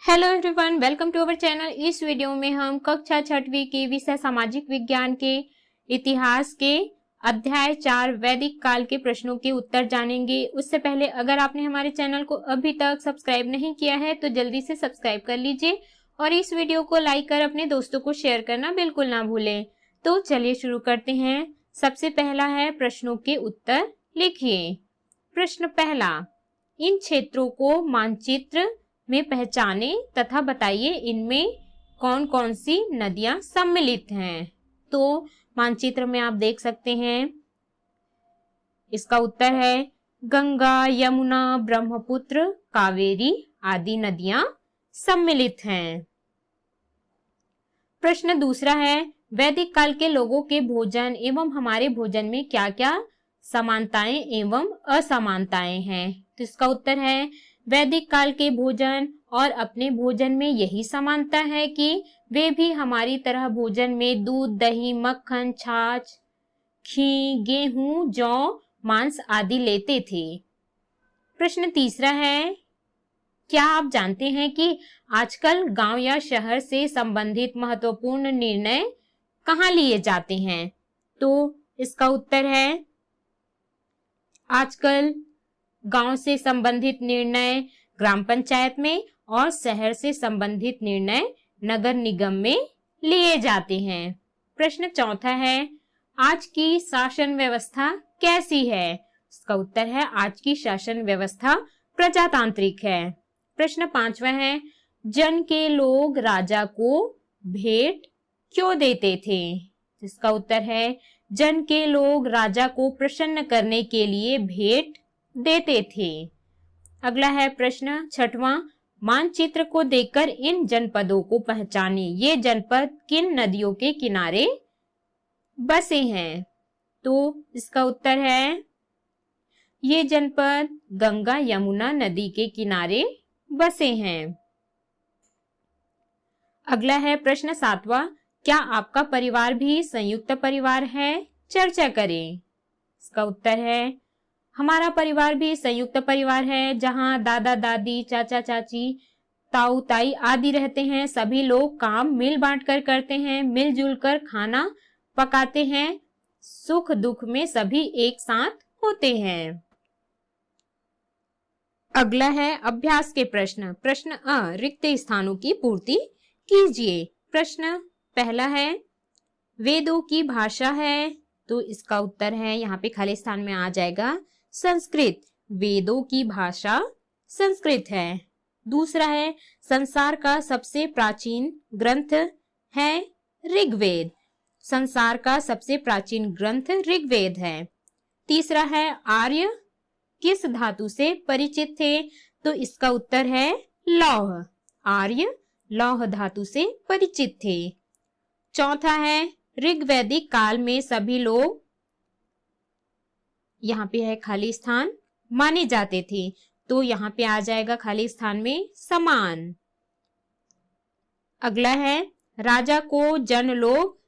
Hello everyone, welcome to our channel. इस video में हम कक्षा 6वीं के विषय सामाजिक विज्ञान के इतिहास के अध्याय 4 वैदिक काल के प्रश्नों के उत्तर जानेंगे। उससे पहले अगर आपने हमारे चैनल को अभी तक सब्सक्राइब नहीं किया है तो जल्दी से सब्सक्राइब कर लीजिए और इस वीडियो को लाइक कर अपने दोस्तों को शेयर करना बिल्कुल ना भूलें। तो चलिए शुरू करते हैं। सबसे पहला है प्रश्नों के उत्तर लिखिए। प्रश्न पहला, इन क्षेत्रों को मानचित्र में पहचाने तथा बताइए इनमें कौन कौन सी नदियां सम्मिलित हैं। तो मानचित्र में आप देख सकते हैं, इसका उत्तर है गंगा, यमुना, ब्रह्मपुत्र, कावेरी आदि नदियां सम्मिलित हैं। प्रश्न दूसरा है, वैदिक काल के लोगों के भोजन एवं हमारे भोजन में क्या क्या समानताएं एवं असमानताएं हैं। तो इसका उत्तर है वैदिक काल के भोजन और अपने भोजन में यही समानता है कि वे भी हमारी तरह भोजन में दूध, दही, मक्खन, छाछ, घी, गेहूं, जौ, मांस आदि लेते थे। प्रश्न तीसरा है, क्या आप जानते हैं कि आजकल गांव या शहर से संबंधित महत्वपूर्ण निर्णय कहाँ लिए जाते हैं। तो इसका उत्तर है आजकल गांव से संबंधित निर्णय ग्राम पंचायत में और शहर से संबंधित निर्णय नगर निगम में लिए जाते हैं। प्रश्न चौथा है, आज की शासन व्यवस्था कैसी है। इसका उत्तर है आज की शासन व्यवस्था प्रजातांत्रिक है। प्रश्न पांचवा है, जन के लोग राजा को भेंट क्यों देते थे। इसका उत्तर है जन के लोग राजा को प्रसन्न करने के लिए भेंट देते थे। अगला है प्रश्न छठवां, मानचित्र को देखकर इन जनपदों को पहचाने। ये जनपद किन नदियों के किनारे बसे हैं। तो इसका उत्तर है ये जनपद गंगा यमुना नदी के किनारे बसे हैं। अगला है प्रश्न सातवां, क्या आपका परिवार भी संयुक्त परिवार है। चर्चा करें। इसका उत्तर है हमारा परिवार भी संयुक्त परिवार है, जहां दादा दादी, चाचा चाची, ताऊ ताई आदि रहते हैं। सभी लोग काम मिल बांट कर करते हैं, मिलजुल कर खाना पकाते हैं, सुख दुख में सभी एक साथ होते हैं। अगला है अभ्यास के प्रश्न। प्रश्न अ, रिक्त स्थानों की पूर्ति कीजिए। प्रश्न पहला है, वेदों की भाषा है। तो इसका उत्तर है यहाँ पे खाली स्थान में आ जाएगा संस्कृत। वेदों की भाषा संस्कृत है। दूसरा है, संसार का सबसे प्राचीन ग्रंथ है ऋग्वेद। संसार का सबसे प्राचीन ग्रंथ ऋग्वेद है। तीसरा है, आर्य किस धातु से परिचित थे। तो इसका उत्तर है लौह। आर्य लौह धातु से परिचित थे। चौथा है, ऋग्वैदिक काल में सभी लोग, यहाँ पे है खाली स्थान, माने जाते थे। तो यहाँ पे आ जाएगा खाली स्थान में समान। अगला है, राजा को जन लोग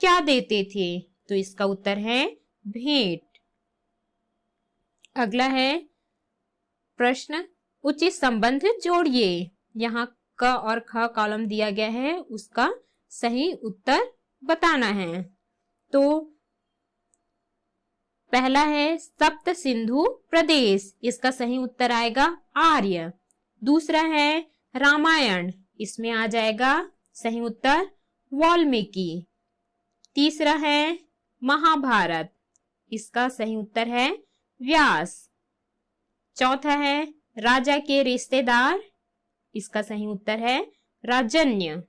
क्या देते थे। तो इसका उत्तर है भेंट। अगला है प्रश्न, उचित संबंध जोड़िए। यहाँ क और ख कॉलम दिया गया है, उसका सही उत्तर बताना है। तो पहला है सप्त सिंधु प्रदेश, इसका सही उत्तर आएगा आर्य। दूसरा है रामायण, इसमें आ जाएगा सही उत्तर वाल्मीकि। तीसरा है महाभारत, इसका सही उत्तर है व्यास। चौथा है राजा के रिश्तेदार, इसका सही उत्तर है राजन्य।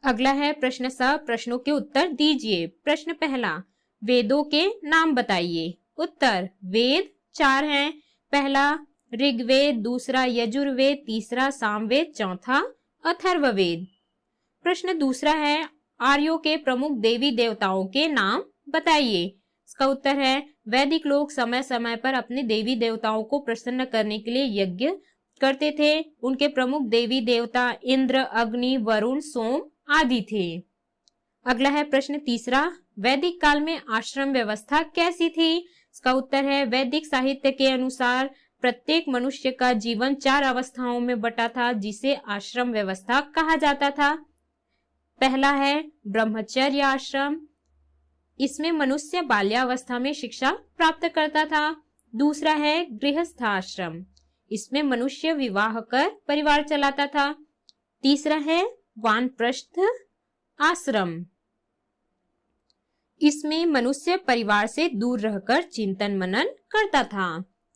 अगला है प्रश्न स, प्रश्नों के उत्तर दीजिए। प्रश्न पहला, वेदों के नाम बताइए। उत्तर, वेद 4 हैं। पहला ऋग्वेद, दूसरा यजुर्वेद, तीसरा सामवेद, चौथा अथर्ववेद। प्रश्न दूसरा है, आर्यों के प्रमुख देवी देवताओं के नाम बताइए। इसका उत्तर है वैदिक लोग समय समय पर अपने देवी देवताओं को प्रसन्न करने के लिए यज्ञ करते थे। उनके प्रमुख देवी देवता इंद्र, अग्नि, वरुण, सोम आदि थे। अगला है प्रश्न तीसरा, वैदिक काल में आश्रम व्यवस्था कैसी थी। इसका उत्तर है वैदिक साहित्य के अनुसार प्रत्येक मनुष्य का जीवन 4 अवस्थाओं में बटा था, जिसे आश्रम व्यवस्था कहा जाता था। पहला है ब्रह्मचर्य आश्रम। इसमें मनुष्य बाल्यावस्था में शिक्षा प्राप्त करता था। दूसरा है गृहस्थ आश्रम। इसमें मनुष्य विवाह कर परिवार चलाता था। तीसरा है वानप्रस्थ आश्रम। इसमें मनुष्य परिवार से दूर रहकर चिंतन मनन करता था।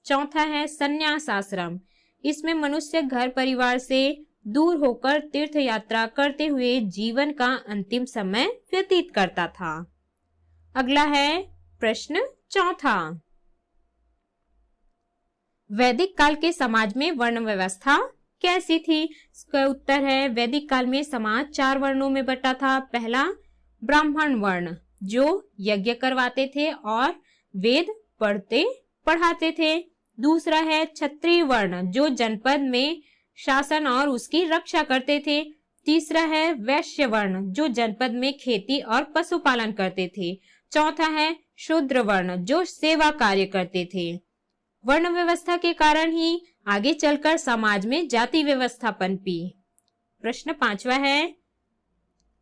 चौथा है संन्यास आश्रम। इसमें मनुष्य घर परिवार से दूर होकर तीर्थ यात्रा करते हुए जीवन का अंतिम समय व्यतीत करता था। अगला है प्रश्न चौथा, वैदिक काल के समाज में वर्ण व्यवस्था कैसी थी? इसका उत्तर है वैदिक काल में समाज 4 वर्णों में बटा था। पहला ब्राह्मण वर्ण, जो यज्ञ करवाते थे और वेद पढ़ते पढ़ाते थे। दूसरा है क्षत्रिय वर्ण, जो जनपद में शासन और उसकी रक्षा करते थे। तीसरा है वैश्य वर्ण, जो जनपद में खेती और पशुपालन करते थे। चौथा है शूद्र वर्ण, जो सेवा कार्य करते थे। वर्ण व्यवस्था के कारण ही आगे चलकर समाज में जाति व्यवस्था पनपी। प्रश्न 5वां है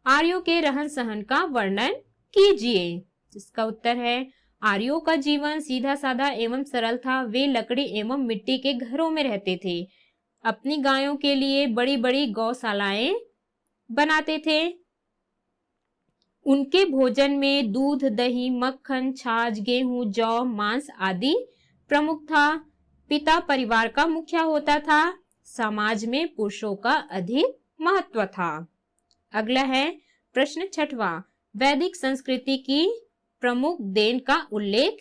आर्यों के रहन सहन का वर्णन कीजिए। इसका उत्तर है आर्यों का जीवन सीधा साधा एवं सरल था। वे लकड़ी एवं मिट्टी के घरों में रहते थे। अपनी गायों के लिए बड़ी बड़ी गौशालाएं बनाते थे। उनके भोजन में दूध, दही, मक्खन, छाछ, गेहूं, जौ, मांस आदि प्रमुख था। पिता परिवार का मुखिया होता था। समाज में पुरुषों का अधिक महत्व था। अगला है प्रश्न 6वां, वैदिक संस्कृति की प्रमुख देन का उल्लेख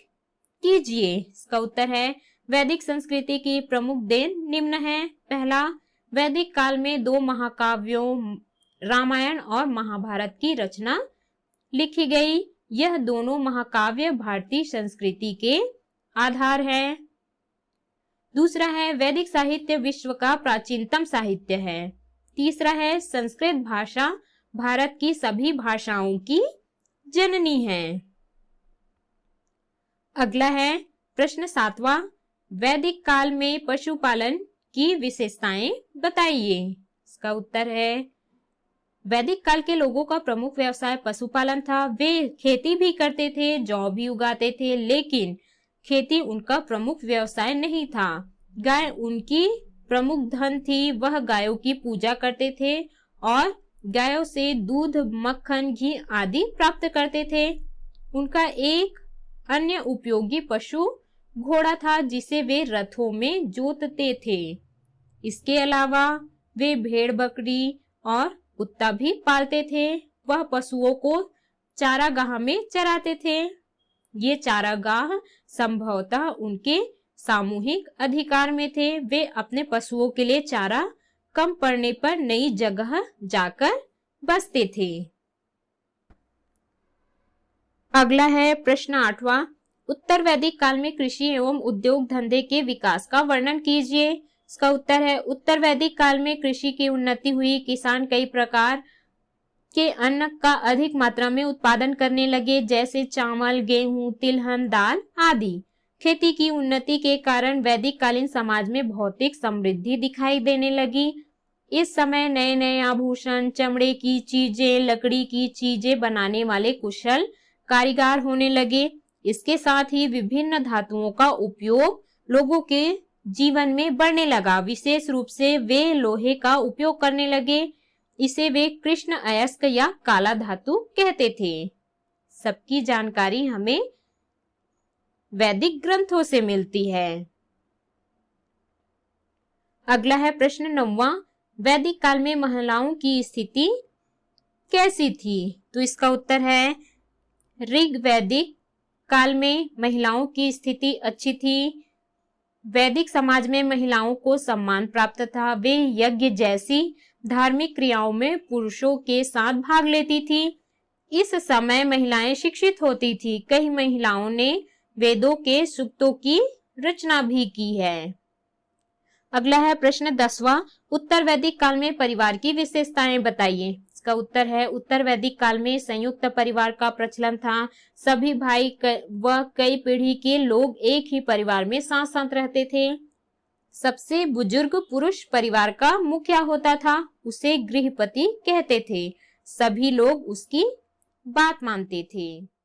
कीजिए। इसका उत्तर है वैदिक संस्कृति की प्रमुख देन निम्न है। पहला, वैदिक काल में 2 महाकाव्यों रामायण और महाभारत की रचना लिखी गई। यह दोनों महाकाव्य भारतीय संस्कृति के आधार है। दूसरा है वैदिक साहित्य विश्व का प्राचीनतम साहित्य है। तीसरा है संस्कृत भाषा भारत की सभी भाषाओं की जननी है। अगला है प्रश्न 7वां, वैदिक काल में पशुपालन की विशेषताएं बताइए। इसका उत्तर है वैदिक काल के लोगों का प्रमुख व्यवसाय पशुपालन था। वे खेती भी करते थे, जौ भी उगाते थे, लेकिन खेती उनका प्रमुख व्यवसाय नहीं था। गाय उनकी प्रमुख धन थी। वह गायों की पूजा करते थे और गायों से दूध, मक्खन, घी आदि प्राप्त करते थे। उनका एक अन्य उपयोगी पशु घोड़ा था, जिसे वे रथों में जोतते थे। इसके अलावा वे भेड़, बकरी और कुत्ता भी पालते थे। वह पशुओं को चारागाह में चराते थे। ये चारागाह संभवतः उनके सामूहिक अधिकार में थे। वे अपने पशुओं के लिए चारा कम पड़ने पर नई जगह जाकर बसते थे। अगला है प्रश्न 8वां, उत्तर वैदिक काल में कृषि एवं उद्योग धंधे के विकास का वर्णन कीजिए। इसका उत्तर है उत्तर वैदिक काल में कृषि की उन्नति हुई। किसान कई प्रकार के अन्न का अधिक मात्रा में उत्पादन करने लगे, जैसे चावल, गेहूं, तिलहन, दाल आदि। खेती की उन्नति के कारण वैदिक कालीन समाज में भौतिक समृद्धि दिखाई देने लगी। इस समय नए नए आभूषण, चमड़े की चीजें, लकड़ी की चीजें बनाने वाले कुशल कारीगर होने लगे। इसके साथ ही विभिन्न धातुओं का उपयोग लोगों के जीवन में बढ़ने लगा। विशेष रूप से वे लोहे का उपयोग करने लगे। इसे वे कृष्ण अयस्क या काला धातु कहते थे। सबकी जानकारी हमें वैदिक ग्रंथों से मिलती है। अगला है प्रश्न 9वां, वैदिक काल में महिलाओं की स्थिति कैसी थी? तो इसका उत्तर है ऋग वैदिक काल में महिलाओं की स्थिति अच्छी थी। वैदिक समाज में महिलाओं को सम्मान प्राप्त था। वे यज्ञ जैसी धार्मिक क्रियाओं में पुरुषों के साथ भाग लेती थी। इस समय महिलाएं शिक्षित होती थी। कई महिलाओं ने वेदों के सूक्तों की रचना भी की है। अगला है प्रश्न 10वां, उत्तर वैदिक काल में परिवार की विशेषताएं बताइए। इसका उत्तर है उत्तर वैदिक काल में संयुक्त परिवार का प्रचलन था। सभी भाई व कई पीढ़ी के लोग एक ही परिवार में साथ साथ रहते थे। सबसे बुजुर्ग पुरुष परिवार का मुखिया होता था, उसे गृहपति कहते थे। सभी लोग उसकी बात मानते थे।